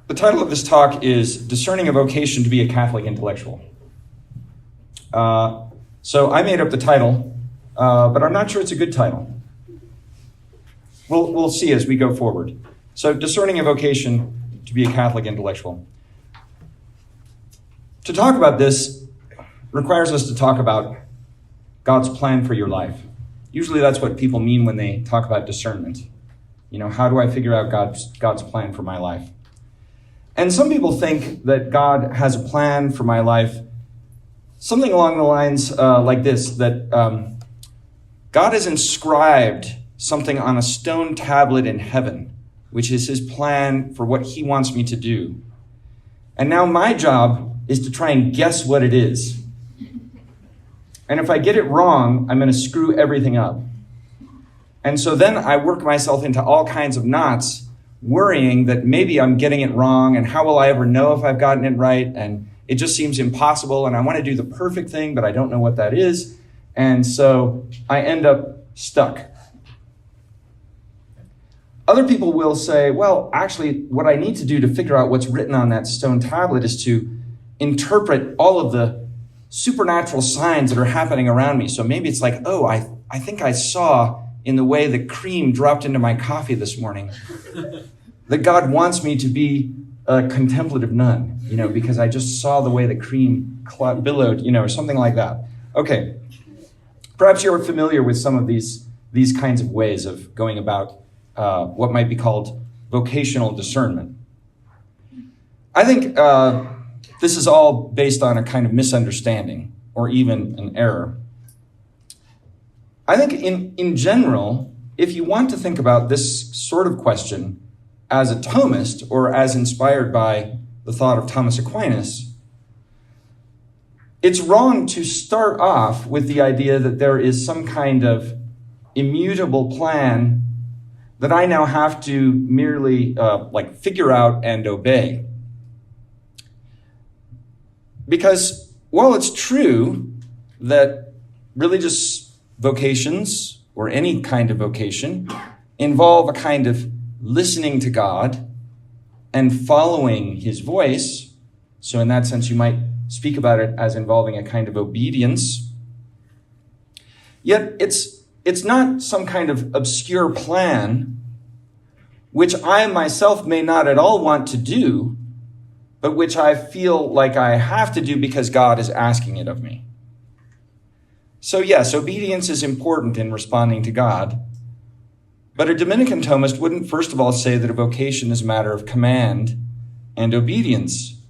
The title of this talk is Discerning a Vocation to be a Catholic Intellectual. So I made up the title, but I'm not sure it's a good title. We'll see as we go forward. So discerning a vocation to be a Catholic intellectual. To talk about this requires us to talk about God's plan for your life. Usually that's what people mean when they talk about discernment. You know, how do I figure out God's plan for my life? And some people think that God has a plan for my life, something along the lines like this, that God has inscribed something on a stone tablet in heaven, which is his plan for what he wants me to do. And now my job is to try and guess what it is. And if I get it wrong, I'm going to screw everything up. And so then I work myself into all kinds of knots, worrying that maybe I'm getting it wrong, and how will I ever know if I've gotten it right? And it just seems impossible, and I want to do the perfect thing, but I don't know what that is. And so I end up stuck. Other people will say, well, actually, what I need to do to figure out what's written on that stone tablet is to interpret all of the supernatural signs that are happening around me. So maybe it's like, oh, I think I saw in the way the cream dropped into my coffee this morning that God wants me to be a contemplative nun, because I just saw the way the cream billowed, or something like that. Okay, perhaps you're familiar with some of these kinds of ways of going about what might be called vocational discernment. I think this is all based on a kind of misunderstanding or even an error. I think in general, if you want to think about this sort of question as a Thomist or as inspired by the thought of Thomas Aquinas, it's wrong to start off with the idea that there is some kind of immutable plan that I now have to merely figure out and obey. Because while it's true that religious vocations or any kind of vocation involve a kind of listening to God and following his voice, so in that sense you might speak about it as involving a kind of obedience, yet it's not some kind of obscure plan which I myself may not at all want to do, but which I feel like I have to do because God is asking it of me. So yes, obedience is important in responding to God, but a Dominican Thomist wouldn't first of all say that a vocation is a matter of command and obedience.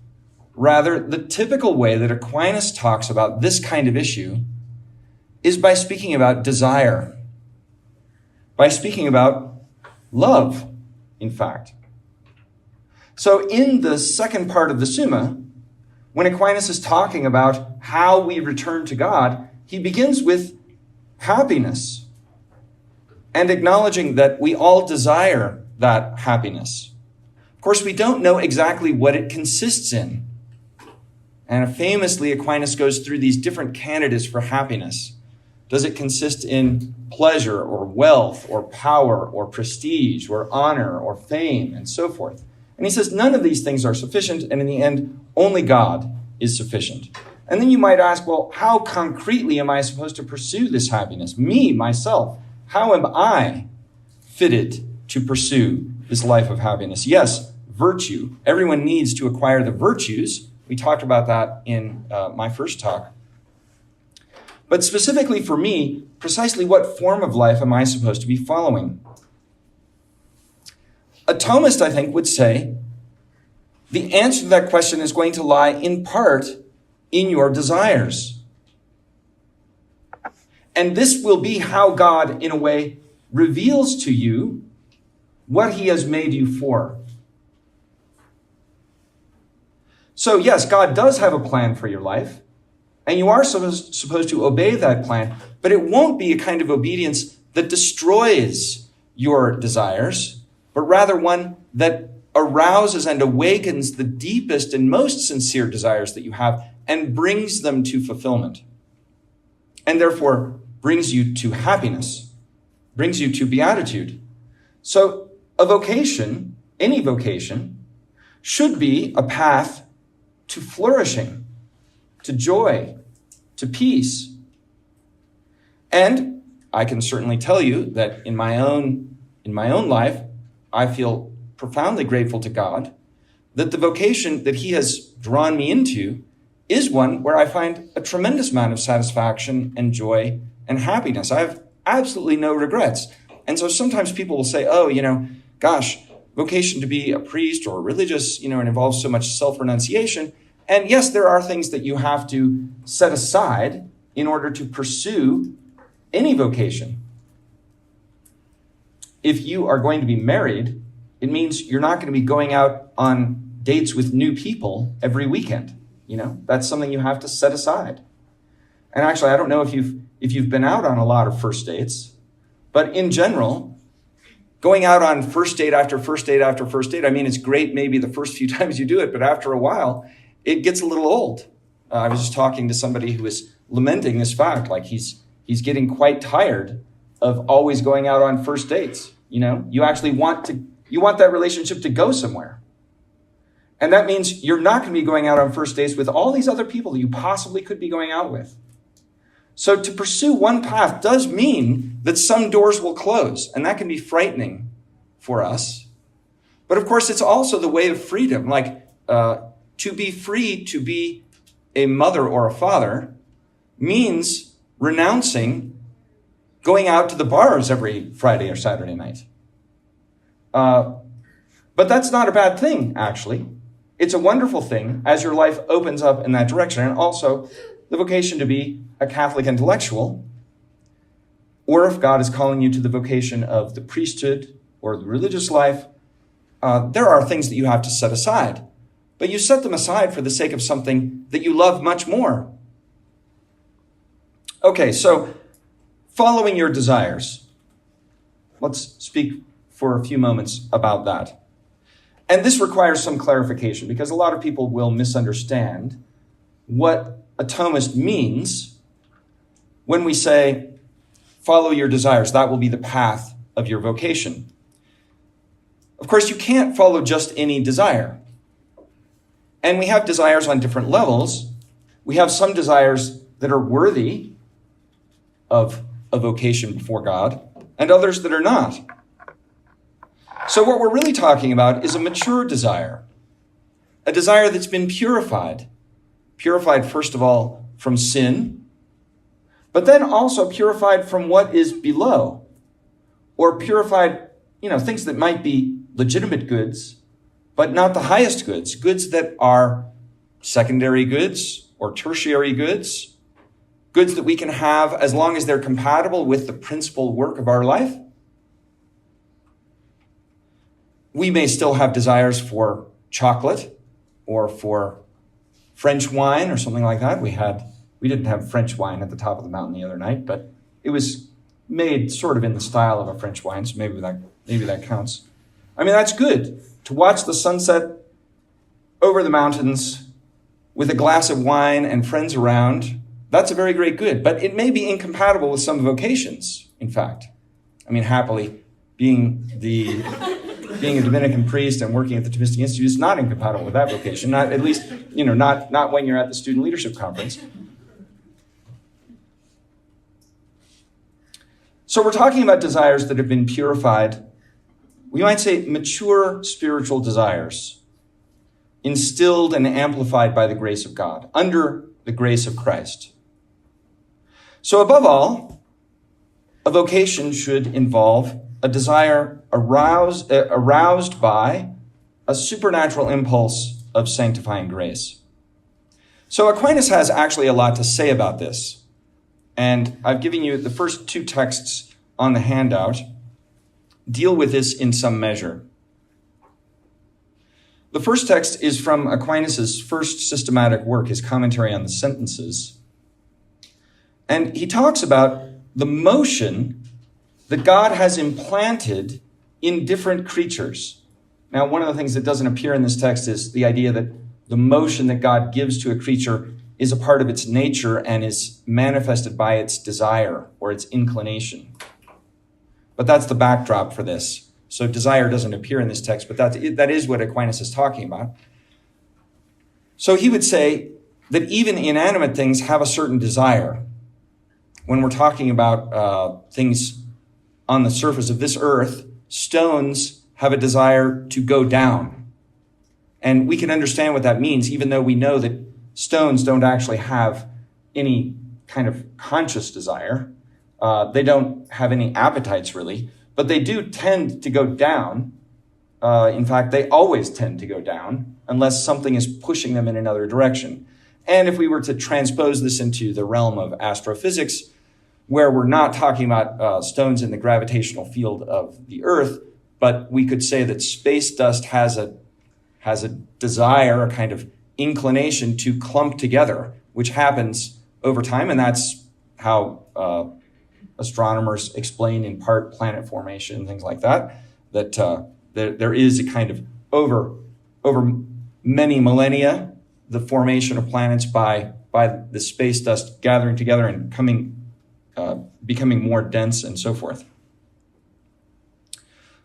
Rather, the typical way that Aquinas talks about this kind of issue is by speaking about desire, by speaking about love, in fact. So in the second part of the Summa, when Aquinas is talking about how we return to God, he begins with happiness and acknowledging that we all desire that happiness. Of course, we don't know exactly what it consists in. And famously, Aquinas goes through these different candidates for happiness. Does it consist in pleasure or wealth or power or prestige or honor or fame and so forth? And he says none of these things are sufficient, and in the end, only God is sufficient. And then you might ask, well, how concretely am I supposed to pursue this happiness? Me, myself, how am I fitted to pursue this life of happiness? Yes, virtue. Everyone needs to acquire the virtues. We talked about that in my first talk. But specifically for me, precisely what form of life am I supposed to be following? A Thomist, I think, would say the answer to that question is going to lie in part in your desires. And this will be how God, in a way, reveals to you what he has made you for. So yes, God does have a plan for your life, and you are supposed to obey that plan, but it won't be a kind of obedience that destroys your desires, but rather one that arouses and awakens the deepest and most sincere desires that you have and brings them to fulfillment, and therefore brings you to happiness, brings you to beatitude. So a vocation, any vocation, should be a path to flourishing, to joy, to peace. And I can certainly tell you that in my own life, I feel profoundly grateful to God that the vocation that he has drawn me into is one where I find a tremendous amount of satisfaction and joy and happiness. I have absolutely no regrets. And so sometimes people will say, oh, gosh, vocation to be a priest or religious, it involves so much self-renunciation. And yes, there are things that you have to set aside in order to pursue any vocation. If you are going to be married, it means you're not going to be going out on dates with new people every weekend. That's something you have to set aside. And actually, I don't know if you've been out on a lot of first dates, but in general, going out on first date after first date after first date, it's great maybe the first few times you do it, but after a while, it gets a little old. I was just talking to somebody who was lamenting this fact, like he's getting quite tired of always going out on first dates. You actually want that relationship to go somewhere. And that means you're not going to be going out on first dates with all these other people that you possibly could be going out with. So to pursue one path does mean that some doors will close, and that can be frightening for us. But of course, it's also the way of freedom. To be free to be a mother or a father means renouncing going out to the bars every Friday or Saturday night. But that's not a bad thing, actually. It's a wonderful thing as your life opens up in that direction. And also the vocation to be a Catholic intellectual, or if God is calling you to the vocation of the priesthood or the religious life, there are things that you have to set aside. But you set them aside for the sake of something that you love much more. Okay, so following your desires. Let's speak for a few moments about that. And this requires some clarification because a lot of people will misunderstand what a Thomist means when we say, follow your desires. That will be the path of your vocation. Of course, you can't follow just any desire. And we have desires on different levels. We have some desires that are worthy of a vocation before God, and others that are not. So what we're really talking about is a mature desire, a desire that's been purified. Purified, first of all, from sin, but then also purified from what is below, or purified, things that might be legitimate goods, but not the highest goods, goods that are secondary goods or tertiary goods, goods that we can have as long as they're compatible with the principal work of our life. We may still have desires for chocolate or for French wine or something like that. We didn't have French wine at the top of the mountain the other night, but it was made sort of in the style of a French wine, so maybe that counts. That's good. To watch the sunset over the mountains with a glass of wine and friends around, that's a very great good, but it may be incompatible with some vocations, in fact. Happily, being a Dominican priest and working at the Thomistic Institute is not incompatible with that vocation, not at least, not when you're at the Student Leadership Conference. So we're talking about desires that have been purified. We might say mature spiritual desires, instilled and amplified by the grace of God, under the grace of Christ. So above all, a vocation should involve a desire aroused by a supernatural impulse of sanctifying grace. So Aquinas has actually a lot to say about this. And I've given you the first two texts on the handout deal with this in some measure. The first text is from Aquinas' first systematic work, his commentary on the sentences. And he talks about the motion that God has implanted in different creatures. Now, one of the things that doesn't appear in this text is the idea that the motion that God gives to a creature is a part of its nature and is manifested by its desire or its inclination. But that's the backdrop for this. So desire doesn't appear in this text, but that is what Aquinas is talking about. So he would say that even inanimate things have a certain desire. When we're talking about things on the surface of this earth, stones have a desire to go down. And we can understand what that means, even though we know that stones don't actually have any kind of conscious desire. They don't have any appetites, really, but they do tend to go down. In fact, they always tend to go down unless something is pushing them in another direction. And if we were to transpose this into the realm of astrophysics, where we're not talking about stones in the gravitational field of the Earth, but we could say that space dust has a desire, a kind of inclination to clump together, which happens over time, and that's how astronomers explain in part planet formation and things like that, that there is a kind of over many millennia, the formation of planets by the space dust gathering together and becoming more dense and so forth.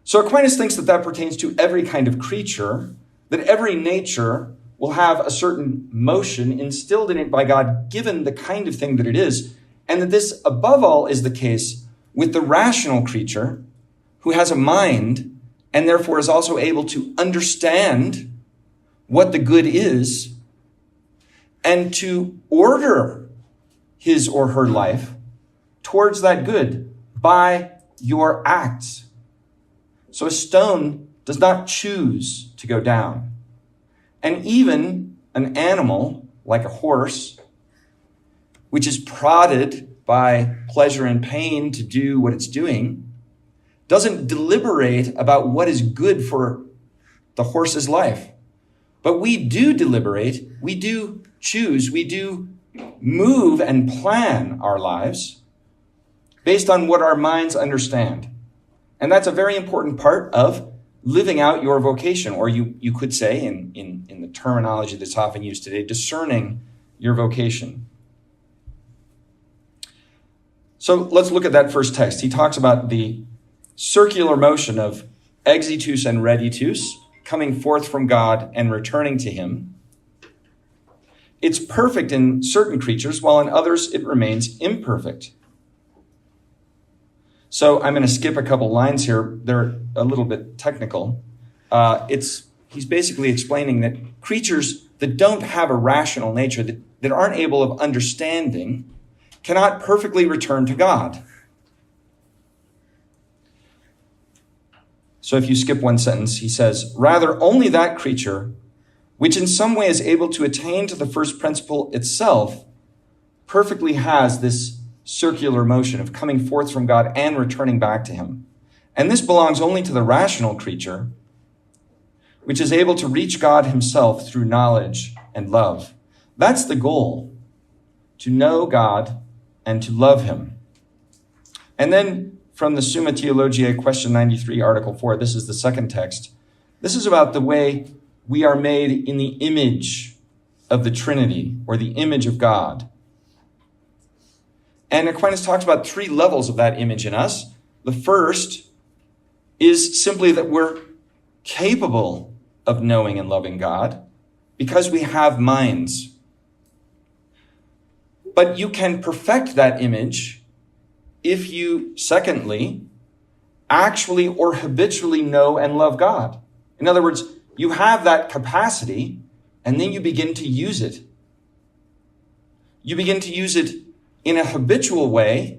So Aquinas thinks that pertains to every kind of creature, that every nature will have a certain motion instilled in it by God, given the kind of thing that it is, and that this, above all, is the case with the rational creature who has a mind and therefore is also able to understand what the good is and to order his or her life towards that good by your acts. So a stone does not choose to go down. And even an animal, like a horse, which is prodded by pleasure and pain to do what it's doing, doesn't deliberate about what is good for the horse's life. But we do deliberate, we do choose, we do move and plan our lives based on what our minds understand. And that's a very important part of living out your vocation, or you could say, in the terminology that's often used today, discerning your vocation. So let's look at that first text. He talks about the circular motion of exitus and reditus, coming forth from God and returning to him. It's perfect in certain creatures, while in others it remains imperfect. So I'm going to skip a couple lines here. They're a little bit technical. He's basically explaining that creatures that don't have a rational nature, that aren't able of understanding, cannot perfectly return to God. So if you skip one sentence, he says, rather only that creature which in some way is able to attain to the first principle itself perfectly has this circular motion of coming forth from God and returning back to him. And this belongs only to the rational creature, which is able to reach God himself through knowledge and love. That's the goal, to know God and to love him. And then from the Summa Theologiae, question 93, article 4, this is the second text. This is about the way we are made in the image of the Trinity, or the image of God. And Aquinas talks about three levels of that image in us. The first is simply that we're capable of knowing and loving God because we have minds. But you can perfect that image if you, secondly, actually or habitually know and love God. In other words, you have that capacity, and then you begin to use it. You begin to use it in a habitual way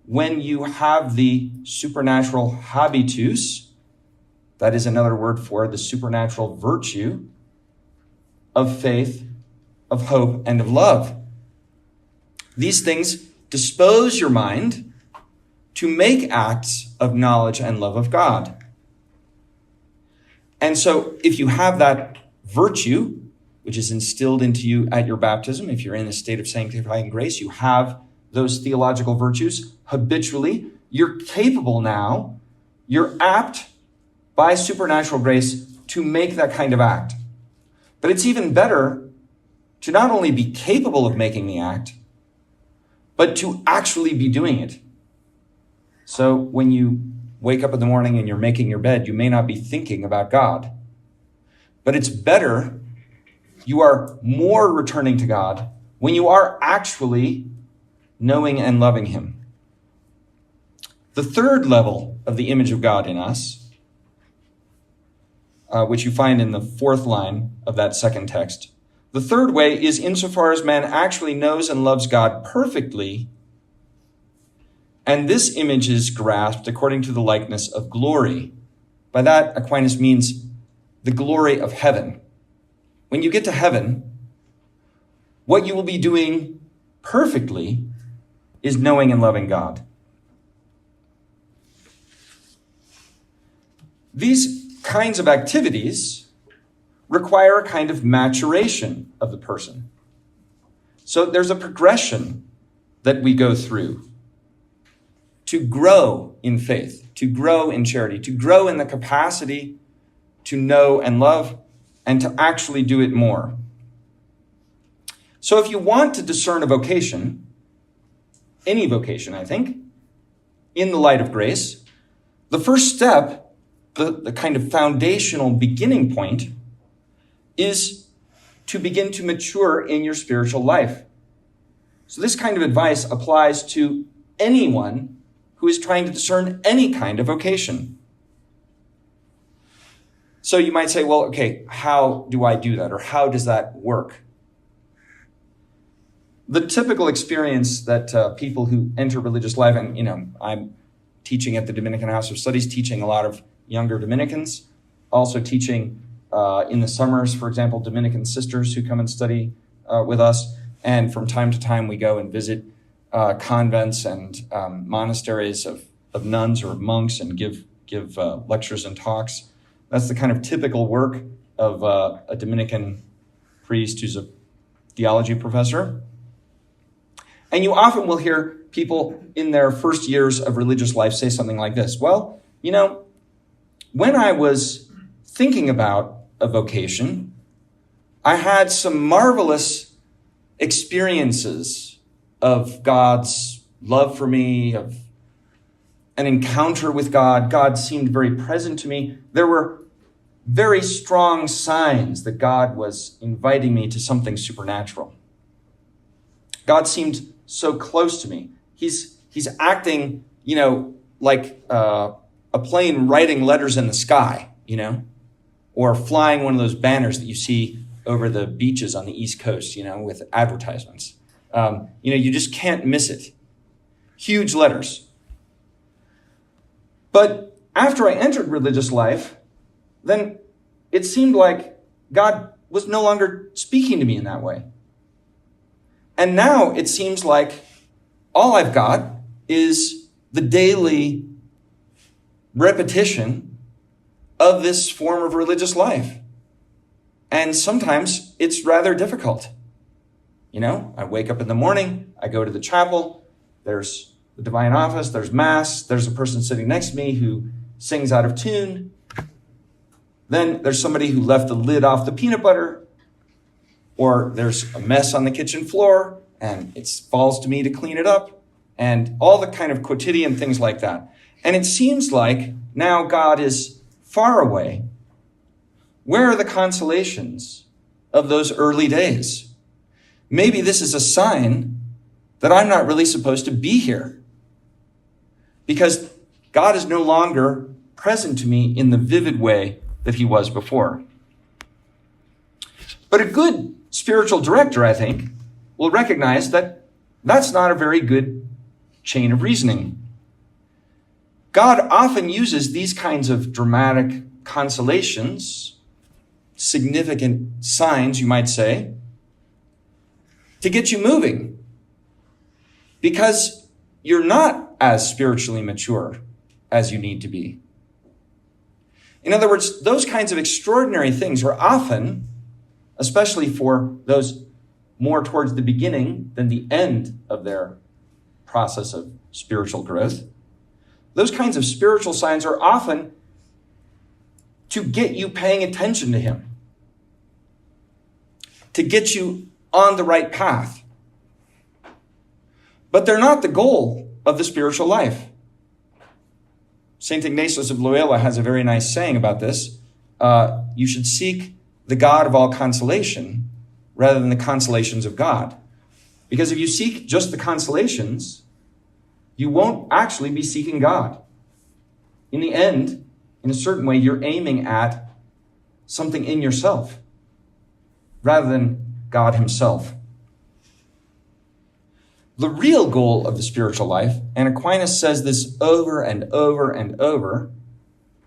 when you have the supernatural habitus, that is another word for the supernatural virtue of faith, of hope, and of love. These things dispose your mind to make acts of knowledge and love of God. And so if you have that virtue, which is instilled into you at your baptism, if you're in a state of sanctifying grace, you have those theological virtues habitually, you're capable now, you're apt by supernatural grace to make that kind of act. But it's even better to not only be capable of making the act, but to actually be doing it. So when you wake up in the morning and you're making your bed, you may not be thinking about God. But it's better, you are more returning to God when you are actually knowing and loving him. The third level of the image of God in us, which you find in the fourth line of that second text, the third way is insofar as man actually knows and loves God perfectly, and this image is grasped according to the likeness of glory. By that, Aquinas means the glory of heaven. When you get to heaven, what you will be doing perfectly is knowing and loving God. These kinds of activities require a kind of maturation of the person. So there's a progression that we go through to grow in faith, to grow in charity, to grow in the capacity to know and love, and to actually do it more. So if you want to discern a vocation, any vocation, I think, in the light of grace, the first step, the kind of foundational beginning point, is to begin to mature in your spiritual life. So this kind of advice applies to anyone who is trying to discern any kind of vocation. So you might say, well, okay, how do I do that? Or how does that work? The typical experience that people who enter religious life, and I'm teaching at the Dominican House of Studies, teaching a lot of younger Dominicans, also teaching in the summers, for example, Dominican sisters who come and study with us. And from time to time, we go and visit convents and monasteries of nuns or monks and give lectures and talks. That's the kind of typical work of a Dominican priest who's a theology professor. And you often will hear people in their first years of religious life say something like this. Well, when I was thinking about a vocation, I had some marvelous experiences of God's love for me, of an encounter with God. God seemed very present to me. There were very strong signs that God was inviting me to something supernatural. God seemed so close to me. He's acting, like a plane writing letters in the sky, or flying one of those banners that you see over the beaches on the East Coast, with advertisements. You just can't miss it. Huge letters. But after I entered religious life, then it seemed like God was no longer speaking to me in that way. And now it seems like all I've got is the daily repetition of this form of religious life. And sometimes it's rather difficult. I wake up in the morning, I go to the chapel, there's the divine office, there's mass, there's a person sitting next to me who sings out of tune. Then there's somebody who left the lid off the peanut butter, or there's a mess on the kitchen floor and it falls to me to clean it up, and all the kind of quotidian things like that. And it seems like now God is far away. Where are the consolations of those early days? Maybe this is a sign that I'm not really supposed to be here, because God is no longer present to me in the vivid way that he was before. But a good spiritual director, I think, will recognize that that's not a very good chain of reasoning. God often uses these kinds of dramatic consolations, significant signs, you might say, to get you moving, because you're not as spiritually mature as you need to be. In other words, those kinds of extraordinary things are often, especially for those more towards the beginning than the end of their process of spiritual growth, those kinds of spiritual signs are often to get you paying attention to him, to get you on the right path. But they're not the goal of the spiritual life. St. Ignatius of Loyola has a very nice saying about this. You should seek the God of all consolation rather than the consolations of God. Because if you seek just the consolations, you won't actually be seeking God. In the end, in a certain way, you're aiming at something in yourself rather than God himself. The real goal of the spiritual life, and Aquinas says this over and over and over,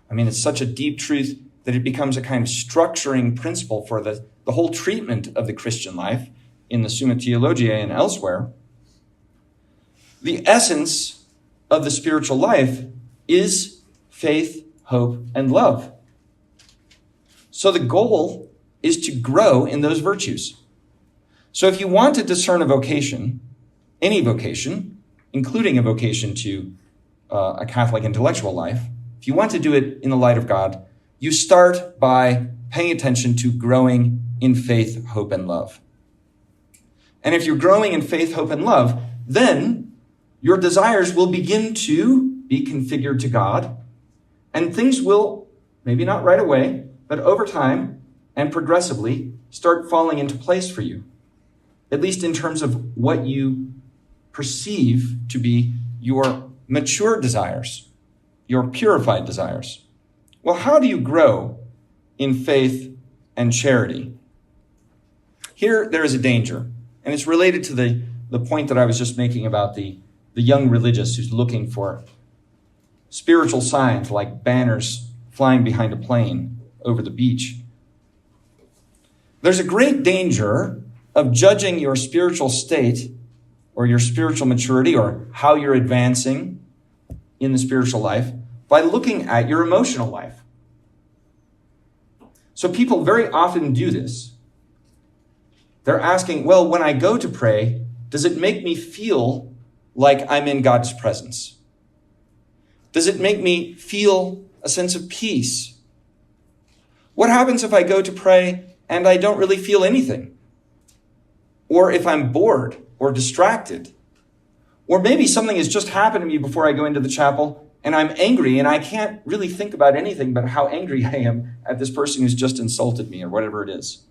I mean, it's such a deep truth that it becomes a kind of structuring principle for the whole treatment of the Christian life in the Summa Theologiae and elsewhere. The essence of the spiritual life is faith, hope, and love. So the goal is to grow in those virtues. So if you want to discern a vocation, any vocation, including a vocation to a Catholic intellectual life, if you want to do it in the light of God, you start by paying attention to growing in faith, hope, and love. And if you're growing in faith, hope, and love, then your desires will begin to be configured to God, and things will, maybe not right away, but over time and progressively start falling into place for you, at least in terms of what you perceive to be your mature desires, your purified desires. Well, how do you grow in faith and charity? Here, there is a danger, and it's related to the point that I was just making about the young religious who's looking for spiritual signs like banners flying behind a plane over the beach. There's a great danger of judging your spiritual state or your spiritual maturity or how you're advancing in the spiritual life by looking at your emotional life. So people very often do this. They're asking, well, when I go to pray, does it make me feel like I'm in God's presence? Does it make me feel a sense of peace? What happens if I go to pray and I don't really feel anything? Or if I'm bored or distracted? Or maybe something has just happened to me before I go into the chapel and I'm angry and I can't really think about anything but how angry I am at this person who's just insulted me or whatever it is.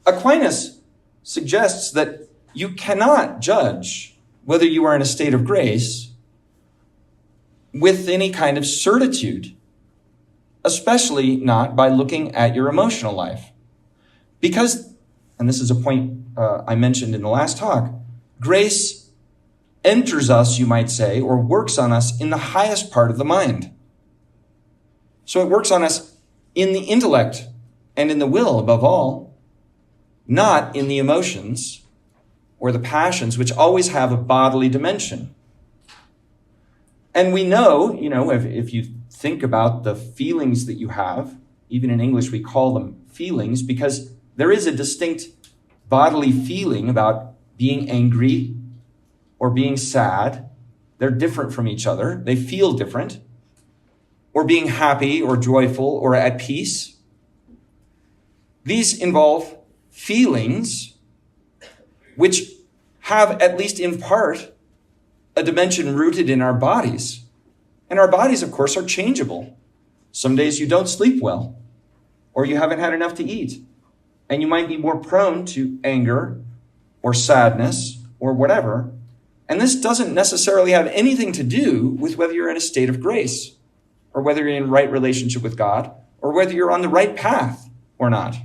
Aquinas suggests that you cannot judge whether you are in a state of grace with any kind of certitude, especially not by looking at your emotional life. Because, and this is a point I mentioned in the last talk, grace enters us, you might say, or works on us in the highest part of the mind. So it works on us in the intellect and in the will above all, not in the emotions or the passions, which always have a bodily dimension. And we know, if you think about the feelings that you have, even in English we call them feelings, because there is a distinct bodily feeling about being angry or being sad. They're different from each other. They feel different. Or being happy or joyful or at peace. These involve feelings which have, at least in part, a dimension rooted in our bodies. And our bodies, of course, are changeable. Some days you don't sleep well, or you haven't had enough to eat, and you might be more prone to anger or sadness or whatever. And this doesn't necessarily have anything to do with whether you're in a state of grace, or whether you're in right relationship with God, or whether you're on the right path or not.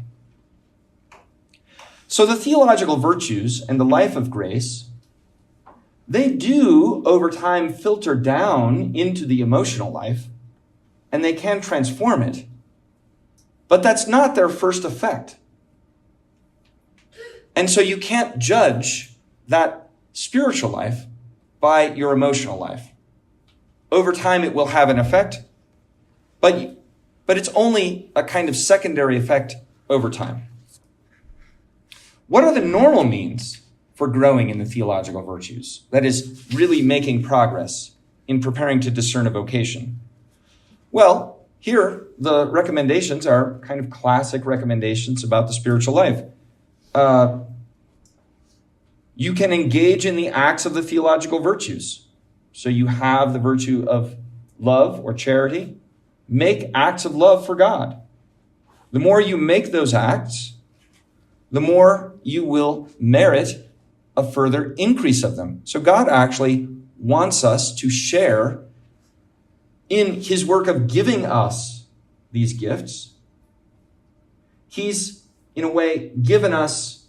So the theological virtues and the life of grace, they do over time filter down into the emotional life, and they can transform it. But that's not their first effect. And so you can't judge that spiritual life by your emotional life. Over time it will have an effect, but it's only a kind of secondary effect over time. What are the normal means for growing in the theological virtues? That is, really making progress in preparing to discern a vocation. Well, here the recommendations are kind of classic recommendations about the spiritual life. You can engage in the acts of the theological virtues. So you have the virtue of love or charity. Make acts of love for God. The more you make those acts, the more you will merit a further increase of them. So God actually wants us to share in his work of giving us these gifts. He's, in a way, given us,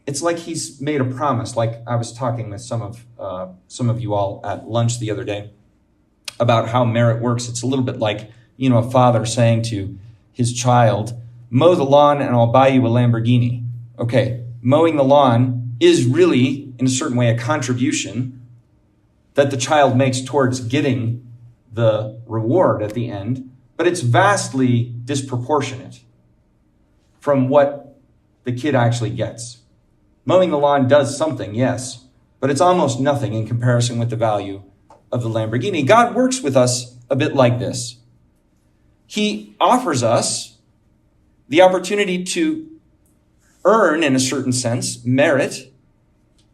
it's like he's made a promise. Like I was talking with some of you all at lunch the other day about how merit works. It's a little bit like, a father saying to his child, mow the lawn and I'll buy you a Lamborghini. Okay, mowing the lawn is really, in a certain way, a contribution that the child makes towards getting the reward at the end, but it's vastly disproportionate from what the kid actually gets. Mowing the lawn does something, yes, but it's almost nothing in comparison with the value of the Lamborghini. God works with us a bit like this. He offers us the opportunity to earn, in a certain sense, merit.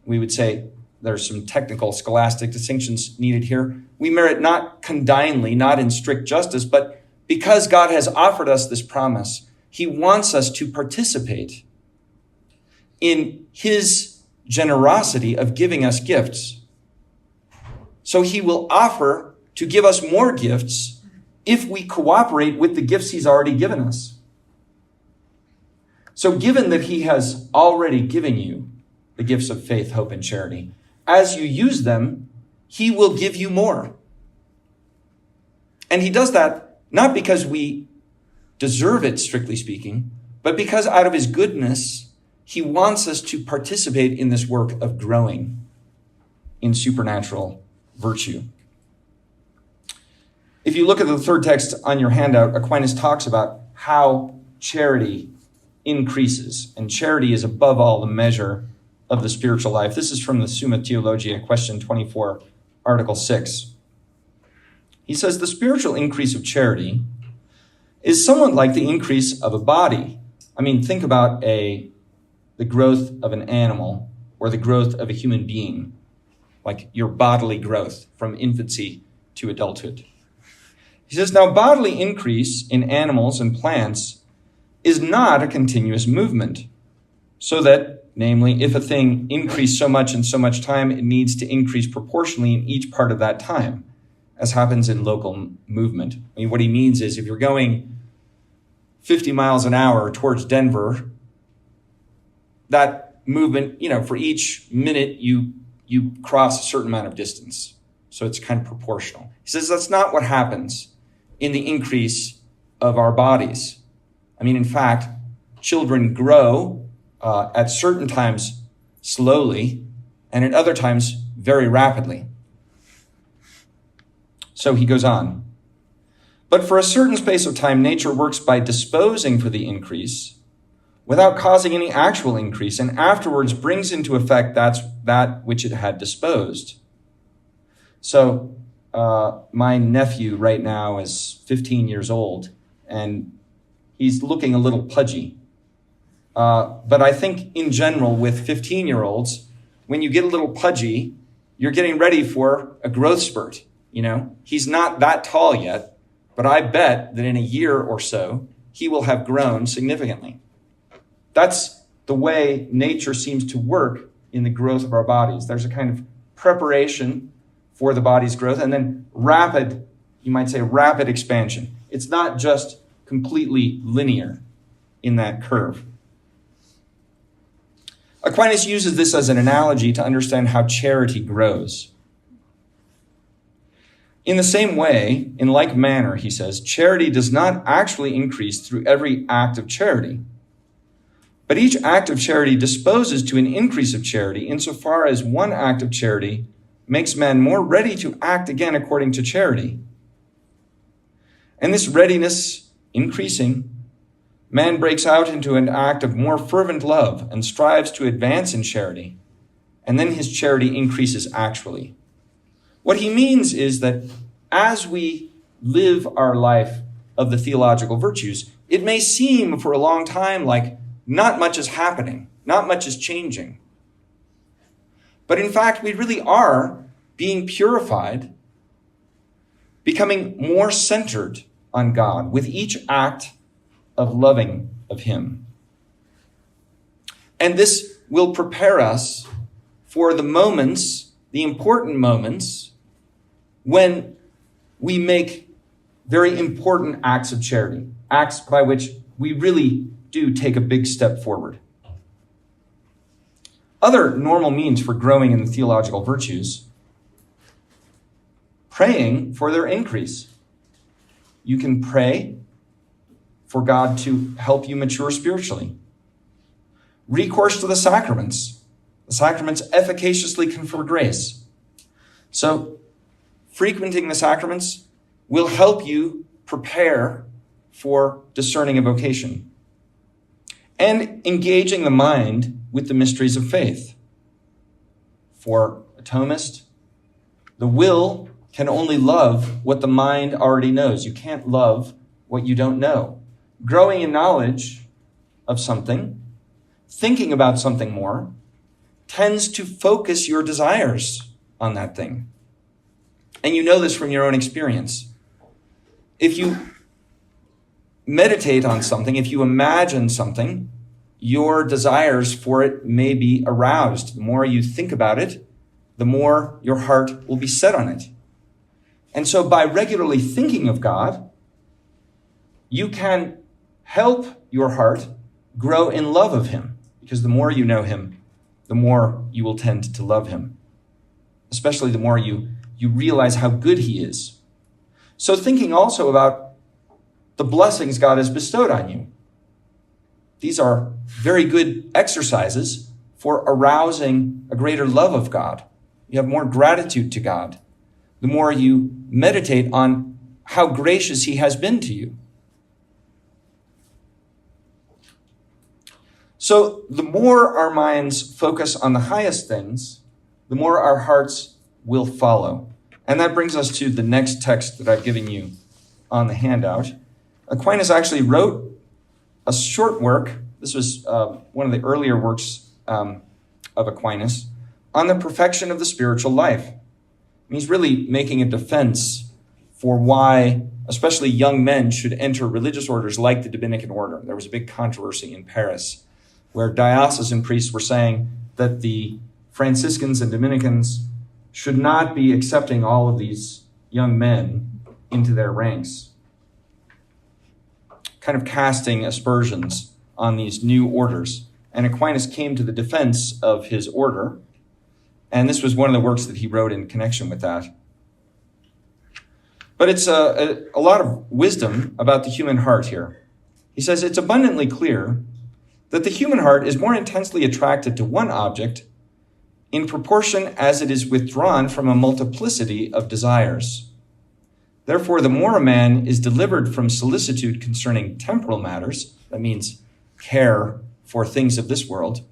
We would say there's some technical scholastic distinctions needed here. We merit not condignly, not in strict justice, but because God has offered us this promise, he wants us to participate in his generosity of giving us gifts. So he will offer to give us more gifts if we cooperate with the gifts he's already given us. So given that he has already given you the gifts of faith, hope, and charity, as you use them, he will give you more. And he does that not because we deserve it, strictly speaking, but because out of his goodness, he wants us to participate in this work of growing in supernatural virtue. If you look at the third text on your handout, Aquinas talks about how charity increases, and charity is above all the measure of the spiritual life. This is from the Summa Theologiae, question 24, article 6. He says, the spiritual increase of charity is somewhat like the increase of a body. I mean, think about the growth of an animal or the growth of a human being, like your bodily growth from infancy to adulthood. He says, now bodily increase in animals and plants is not a continuous movement, so that, namely, if a thing increased so much in so much time, it needs to increase proportionally in each part of that time, as happens in local movement. I mean, what he means is if you're going 50 miles an hour towards Denver, that movement, for each minute you cross a certain amount of distance. So it's kind of proportional. He says that's not what happens in the increase of our bodies. I mean, in fact, children grow at certain times slowly and at other times very rapidly. So he goes on. But for a certain space of time, nature works by disposing for the increase without causing any actual increase, and afterwards brings into effect that which it had disposed. So my nephew right now is 15 years old, and he's looking a little pudgy. But I think in general with 15-year-olds, when you get a little pudgy, you're getting ready for a growth spurt. He's not that tall yet, but I bet that in a year or so, he will have grown significantly. That's the way nature seems to work in the growth of our bodies. There's a kind of preparation for the body's growth, and then rapid expansion. It's not just completely linear in that curve. Aquinas uses this as an analogy to understand how charity grows. In the same way, in like manner, he says, charity does not actually increase through every act of charity, but each act of charity disposes to an increase of charity insofar as one act of charity makes man more ready to act again according to charity. And this readiness increasing, man breaks out into an act of more fervent love and strives to advance in charity, and then his charity increases actually. What he means is that as we live our life of the theological virtues, it may seem for a long time like not much is happening, not much is changing. But in fact, we really are being purified, becoming more centered on God with each act of loving of him. And this will prepare us for the moments, the important moments, when we make very important acts of charity, acts by which we really do take a big step forward. Other normal means for growing in the theological virtues: praying for their increase. You can pray for God to help you mature spiritually. Recourse to the sacraments. The sacraments efficaciously confer grace. So, frequenting the sacraments will help you prepare for discerning a vocation. And engaging the mind with the mysteries of faith. For a Thomist, the will can only love what the mind already knows. You can't love what you don't know. Growing in knowledge of something, thinking about something more, tends to focus your desires on that thing. And you know this from your own experience. If you meditate on something, if you imagine something, your desires for it may be aroused. The more you think about it, the more your heart will be set on it. And so by regularly thinking of God, you can help your heart grow in love of him, because the more you know him, the more you will tend to love him, especially the more you realize how good he is. So thinking also about the blessings God has bestowed on you. These are very good exercises for arousing a greater love of God. You have more gratitude to God the more you meditate on how gracious he has been to you. So the more our minds focus on the highest things, the more our hearts will follow. And that brings us to the next text that I've given you on the handout. Aquinas actually wrote a short work. This was one of the earlier works of Aquinas on the perfection of the spiritual life. And he's really making a defense for why, especially young men, should enter religious orders like the Dominican order. There was a big controversy in Paris where diocesan priests were saying that the Franciscans and Dominicans should not be accepting all of these young men into their ranks, kind of casting aspersions on these new orders. And Aquinas came to the defense of his order, and this was one of the works that he wrote in connection with that. But it's a lot of wisdom about the human heart here. He says, it's abundantly clear that the human heart is more intensely attracted to one object in proportion as it is withdrawn from a multiplicity of desires. Therefore, the more a man is delivered from solicitude concerning temporal matters, that means care for things of this world,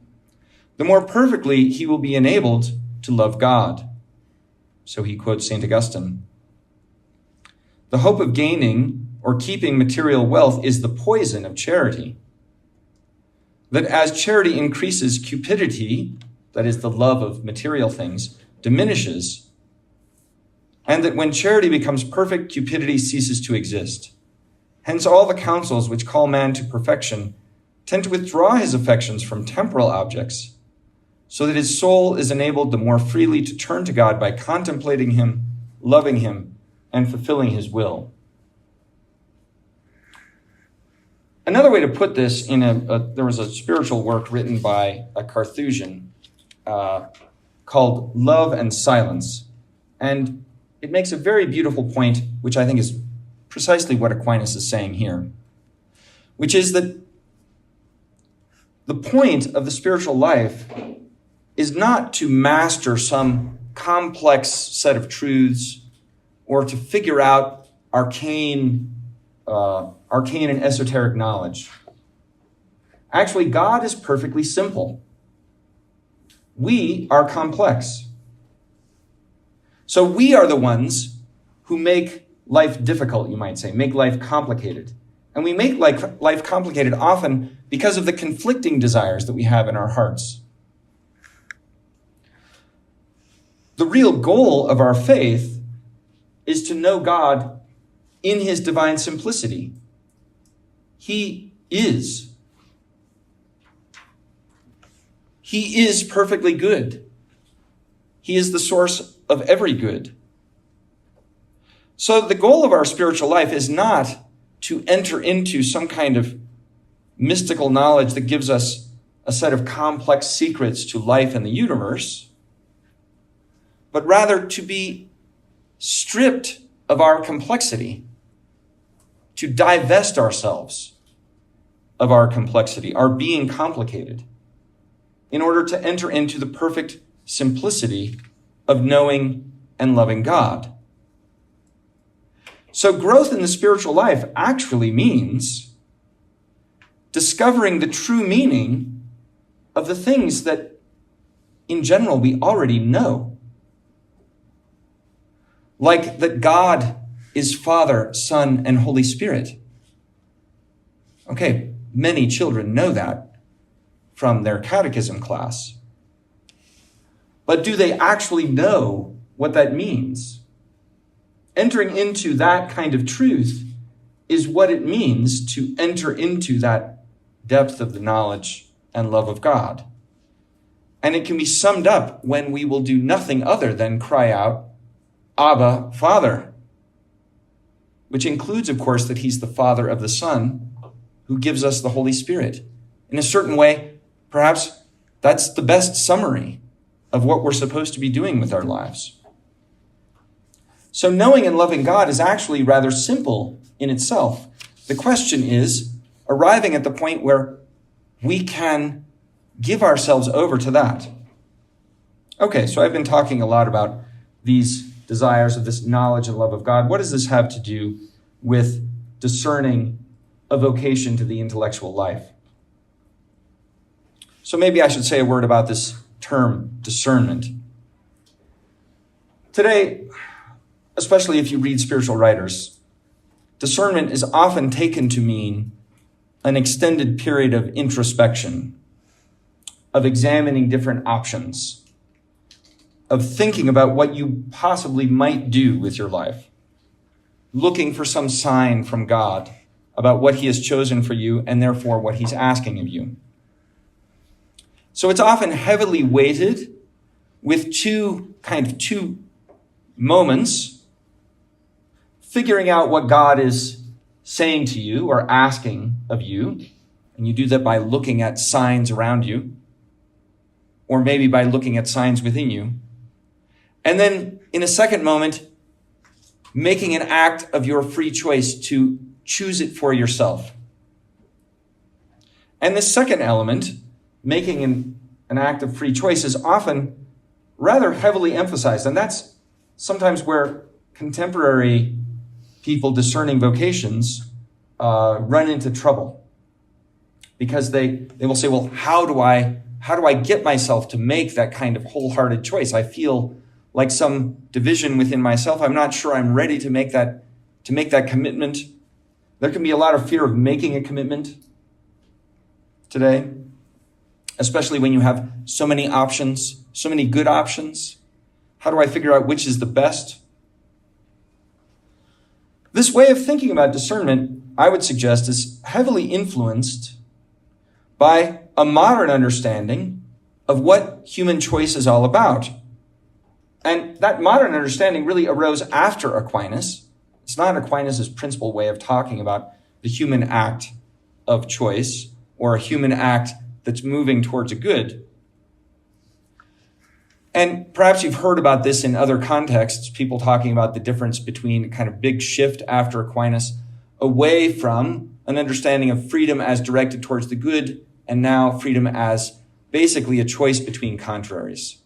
the more perfectly he will be enabled to love God. So he quotes St. Augustine. The hope of gaining or keeping material wealth is the poison of charity. That as charity increases, cupidity, that is the love of material things, diminishes, and that when charity becomes perfect, cupidity ceases to exist. Hence, all the counsels which call man to perfection tend to withdraw his affections from temporal objects, so that his soul is enabled the more freely to turn to God by contemplating him, loving him, and fulfilling his will. Another way to put this there was a spiritual work written by a Carthusian called Love and Silence. And it makes a very beautiful point, which I think is precisely what Aquinas is saying here, which is that the point of the spiritual life is not to master some complex set of truths or to figure out arcane and esoteric knowledge. Actually, God is perfectly simple. We are complex. So we are the ones who make life difficult, you might say, make life complicated. And we make life complicated often because of the conflicting desires that we have in our hearts. The real goal of our faith is to know God in his divine simplicity. He is. He is perfectly good. He is the source of every good. So the goal of our spiritual life is not to enter into some kind of mystical knowledge that gives us a set of complex secrets to life and the universe, but rather to be stripped of our complexity, to divest ourselves of our complexity, our being complicated, in order to enter into the perfect simplicity of knowing and loving God. So growth in the spiritual life actually means discovering the true meaning of the things that, in general, we already know. Like that God is Father, Son, and Holy Spirit. Okay, many children know that from their catechism class. But do they actually know what that means? Entering into that kind of truth is what it means to enter into that depth of the knowledge and love of God. And it can be summed up when we will do nothing other than cry out, Abba, Father, which includes, of course, that he's the Father of the Son who gives us the Holy Spirit. In a certain way, perhaps that's the best summary of what we're supposed to be doing with our lives. So knowing and loving God is actually rather simple in itself. The question is arriving at the point where we can give ourselves over to that. Okay, so I've been talking a lot about these desires of this knowledge and love of God. What does this have to do with discerning a vocation to the intellectual life? So maybe I should say a word about this term, discernment. Today, especially if you read spiritual writers, discernment is often taken to mean an extended period of introspection, of examining different options, of thinking about what you possibly might do with your life, looking for some sign from God about what he has chosen for you and therefore what he's asking of you. So it's often heavily weighted with two moments, figuring out what God is saying to you or asking of you. And you do that by looking at signs around you, or maybe by looking at signs within you. And then in a second moment, making an act of your free choice to choose it for yourself. And the second element, making an act of free choice, is often rather heavily emphasized. And that's sometimes where contemporary people discerning vocations run into trouble. Because they will say, well, how do I get myself to make that kind of wholehearted choice? I feel like some division within myself. I'm not sure I'm ready to make that commitment. There can be a lot of fear of making a commitment today, especially when you have so many options, so many good options. How do I figure out which is the best? This way of thinking about discernment, I would suggest, is heavily influenced by a modern understanding of what human choice is all about. And that modern understanding really arose after Aquinas. It's not Aquinas' principal way of talking about the human act of choice or a human act that's moving towards a good. And perhaps you've heard about this in other contexts, people talking about the difference between a kind of big shift after Aquinas away from an understanding of freedom as directed towards the good, and now freedom as basically a choice between contraries.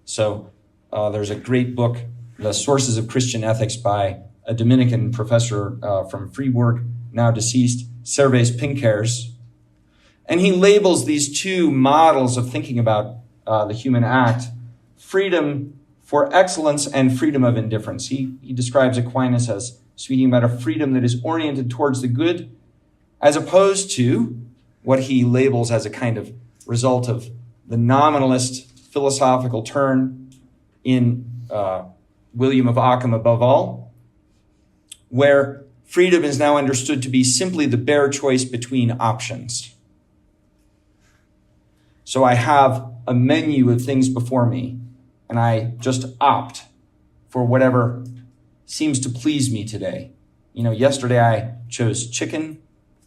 So there's a great book, The Sources of Christian Ethics, by a Dominican professor from Fribourg, now deceased, Servais Pinckaers. And he labels these two models of thinking about the human act: freedom for excellence and freedom of indifference. He describes Aquinas as speaking about a freedom that is oriented towards the good, as opposed to what he labels as a kind of result of the nominalist philosophical turn in William of Ockham above all, where freedom is now understood to be simply the bare choice between options. So I have a menu of things before me, and I just opt for whatever seems to please me today. Yesterday I chose chicken,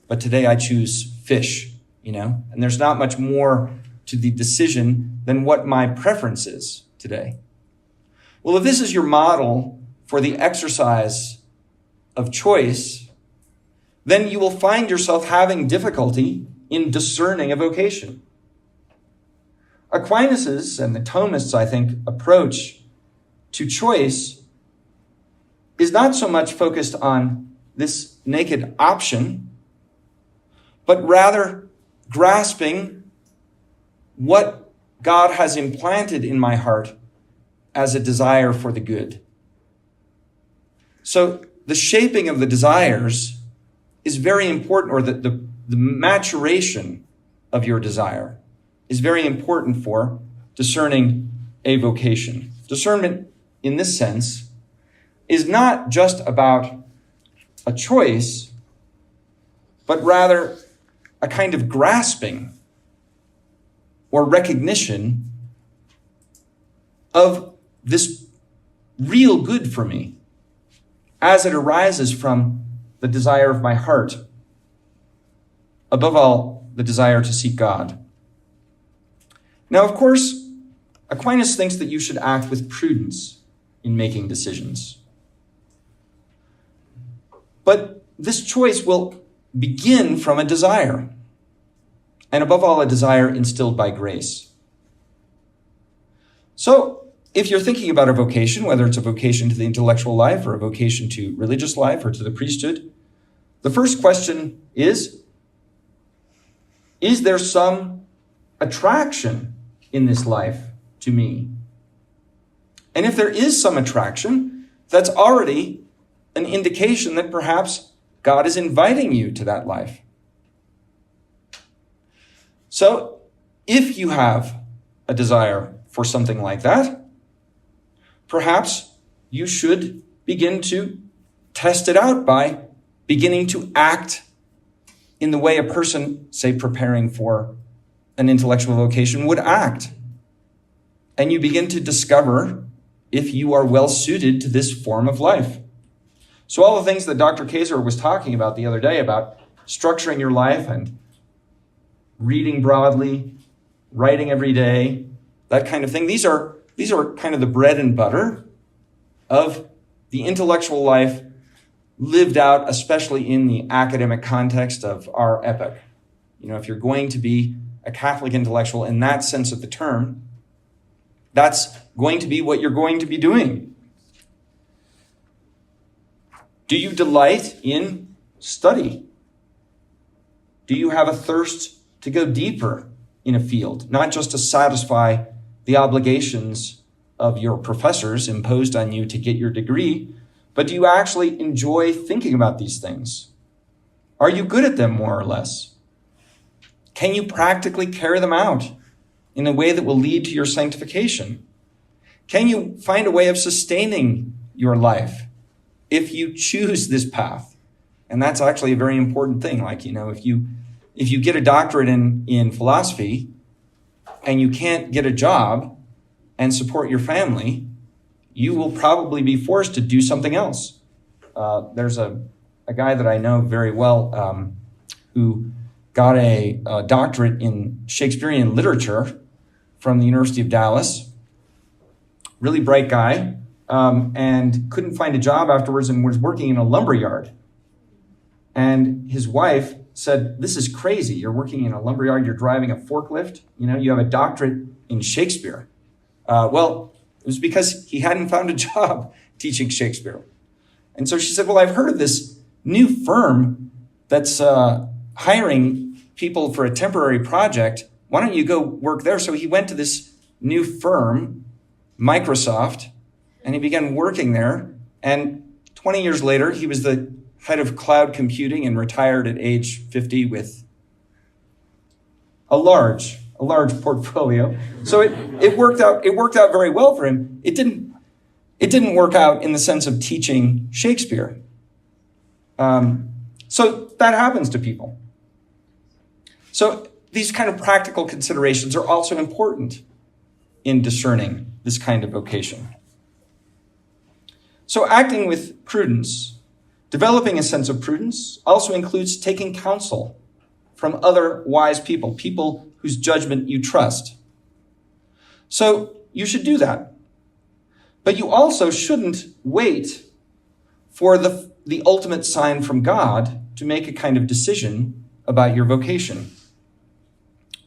but today I choose fish, and there's not much more to the decision than what my preference is today. Well, if this is your model for the exercise of choice, then you will find yourself having difficulty in discerning a vocation. Aquinas' and the Thomists, I think, approach to choice is not so much focused on this naked option, but rather grasping what God has implanted in my heart as a desire for the good. So the shaping of the desires is very important, or the maturation of your desire is very important for discerning a vocation. Discernment, in this sense, is not just about a choice, but rather a kind of grasping or recognition of this real good for me as it arises from the desire of my heart. Above all, the desire to seek God. Now, of course, Aquinas thinks that you should act with prudence in making decisions. But this choice will begin from a desire, and above all, a desire instilled by grace. So, if you're thinking about a vocation, whether it's a vocation to the intellectual life or a vocation to religious life or to the priesthood, the first question is there some attraction in this life to me? And if there is some attraction, that's already an indication that perhaps God is inviting you to that life. So if you have a desire for something like that, perhaps you should begin to test it out by beginning to act in the way a person, say, preparing for an intellectual vocation would act. And you begin to discover if you are well suited to this form of life. So all the things that Dr. Kaiser was talking about the other day about structuring your life and reading broadly, writing every day, that kind of thing, these are kind of the bread and butter of the intellectual life lived out, especially in the academic context of our epoch. If you're going to be a Catholic intellectual in that sense of the term, that's going to be what you're going to be doing. Do you delight in study? Do you have a thirst to go deeper in a field, not just to satisfy the obligations of your professors imposed on you to get your degree, but do you actually enjoy thinking about these things? Are you good at them more or less? Can you practically carry them out in a way that will lead to your sanctification? Can you find a way of sustaining your life if you choose this path? And that's actually a very important thing. If you get a doctorate in philosophy and you can't get a job and support your family, you will probably be forced to do something else. There's a guy that I know very well who got a doctorate in Shakespearean literature from the University of Dallas. Really bright guy, and couldn't find a job afterwards and was working in a lumber yard. And his wife said, "This is crazy. You're working in a lumber yard. You're driving a forklift. You have a doctorate in Shakespeare." Well, it was because he hadn't found a job teaching Shakespeare. And so she said, "Well, I've heard of this new firm that's hiring people for a temporary project. Why don't you go work there?" So he went to this new firm, Microsoft, and he began working there. And 20 years later, he was the head of cloud computing and retired at age 50 with a large a large portfolio. So it worked out very well for him. It didn't work out in the sense of teaching Shakespeare. So that happens to people. So these kind of practical considerations are also important in discerning this kind of vocation. So acting with prudence, developing a sense of prudence, also includes taking counsel from other wise people, people whose judgment you trust. So you should do that. But you also shouldn't wait for the ultimate sign from God to make a kind of decision about your vocation.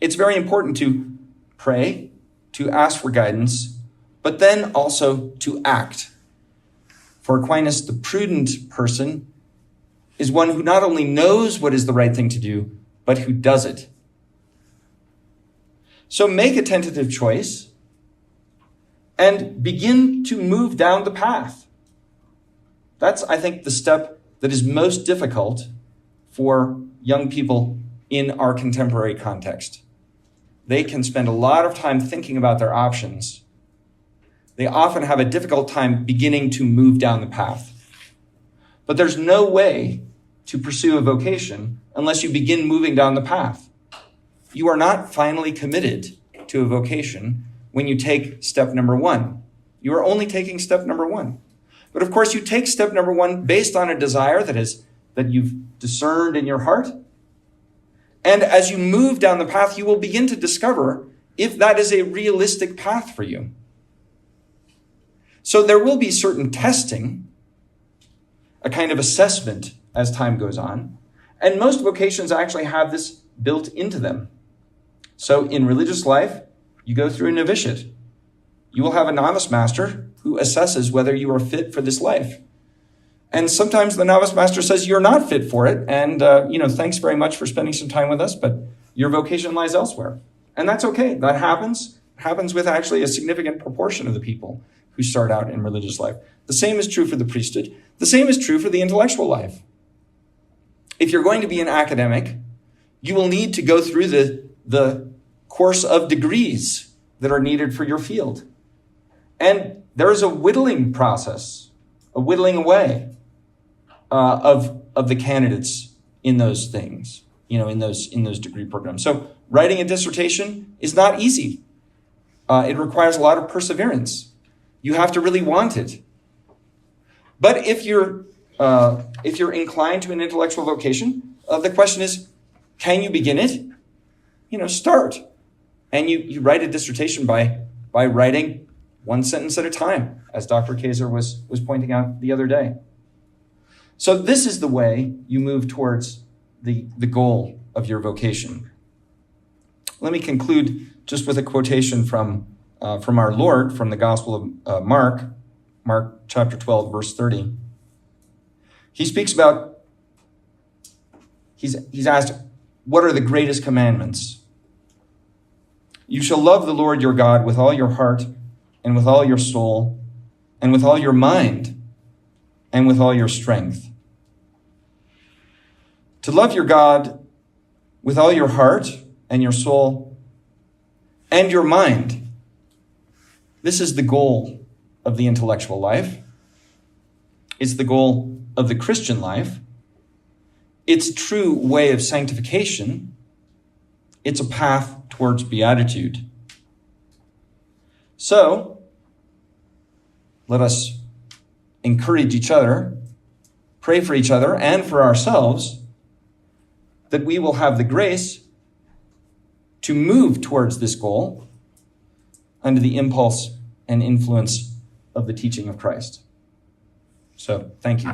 It's very important to pray, to ask for guidance, but then also to act. For Aquinas, the prudent person is one who not only knows what is the right thing to do, but who does it. So make a tentative choice and begin to move down the path. That's, I think, the step that is most difficult for young people in our contemporary context. They can spend a lot of time thinking about their options. They often have a difficult time beginning to move down the path. But there's no way to pursue a vocation unless you begin moving down the path. You are not finally committed to a vocation when you take step number one. You are only taking step number one. But of course, you take step number one based on a desire that you've discerned in your heart. And as you move down the path, you will begin to discover if that is a realistic path for you. So there will be certain testing, a kind of assessment as time goes on. And most vocations actually have this built into them. So in religious life, you go through a novitiate. You will have a novice master who assesses whether you are fit for this life. And sometimes the novice master says you're not fit for it. And, thanks very much for spending some time with us, but your vocation lies elsewhere. And that's okay. That happens. It happens with actually a significant proportion of the people who start out in religious life. The same is true for the priesthood. The same is true for the intellectual life. If you're going to be an academic, you will need to go through the course of degrees that are needed for your field. And there is a whittling process, a whittling away of the candidates in those things, in those degree programs. So writing a dissertation is not easy. It requires a lot of perseverance. You have to really want it. But if you're inclined to an intellectual vocation, the question is, can you begin it? Start. And you write a dissertation by writing one sentence at a time, as Dr. Kaiser was pointing out the other day. So this is the way you move towards the goal of your vocation. Let me conclude just with a quotation from our Lord, from the Gospel of Mark chapter 12, verse 30. He speaks about, he's asked, what are the greatest commandments? You shall love the Lord your God with all your heart and with all your soul and with all your mind and with all your strength. To love your God with all your heart and your soul and your mind. This is the goal of the intellectual life. It's the goal of the Christian life. It's a true way of sanctification. It's a path towards beatitude. So, let us encourage each other, pray for each other and for ourselves, that we will have the grace to move towards this goal under the impulse and influence of the teaching of Christ. So, thank you.